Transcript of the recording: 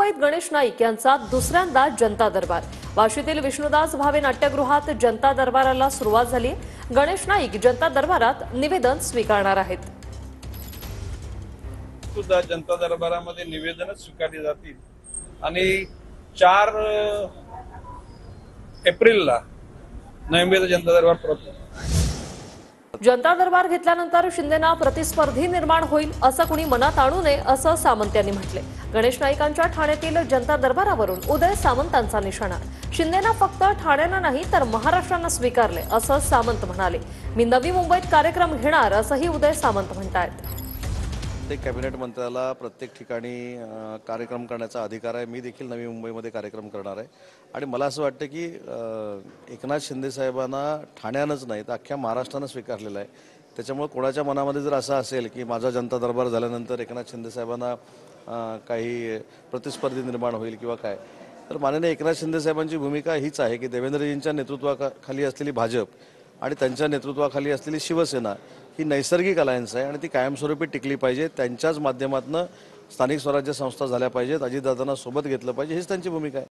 मुंबईत गणेश नाईक यांचा दुसऱ्यांदा जनता दरबार। वाशीतील विष्णुदास भावे नाट्यगृहात जनता दरबाराला सुरुवात झाली। गणेश नाईक जनता दरबारात निवेदन स्वीकारणार आहेत। सुद्धा जनता दरबारामध्ये निवेदन स्वीकारली जातील आणि 4 एप्रिलला नवी जनता दरबार प्रत जनता दरबार घेतल्यानंतर शिंदेना प्रतिस्पर्धी निर्माण होईल असं कुणी मनात आणू नये असं सामंत यांनी म्हटले। गणेश नाईकांच्या ठाण्यातील जनता दरबारावरून उदय सामंतांचा निशाणा। शिंदेना फक्त ठाण्याला नाही तर महाराष्ट्राला स्वीकारले असं सामंत म्हणाले। मी नवी मुंबईत कार्यक्रम घेणार असंही उदय सामंत म्हणतात। प्रत्येक कॅबिनेट मंत्र्याला प्रत्येक ठिकाणी कार्यक्रम करण्याचा अधिकार आहे। मी देखील नवी मुंबईमध्ये कार्यक्रम करणार आहे आणि मला असं वाटतं की एकनाथ शिंदे साहेबांना ठाण्यानंच नाही तर अख्ख्या महाराष्ट्रानं स्वीकारलेलं आहे। त्याच्यामुळे कोणाच्या मनामध्ये जर असं असेल की माझा जनता दरबार झाल्यानंतर एकनाथ शिंदे साहेबांना काही प्रतिस्पर्धी निर्माण होईल किंवा काय, तर माननीय एकनाथ शिंदे साहेबांची भूमिका हीच आहे की देवेंद्रजींच्या नेतृत्वाखाली असलेली भाजप आणि त्यांच्या नेतृत्वाखाली असलेली शिवसेना ही नैसर्गिक अलायन्स आहे आणि ती कायमस्वरूपी टिकली पाहिजे। त्यांच्याच माध्यमातून स्थानिक स्वराज्य संस्था झाल्या पाहिजेत, अजितदादांना सोबत घेतलं पाहिजे, हीच त्यांची भूमिका आहे।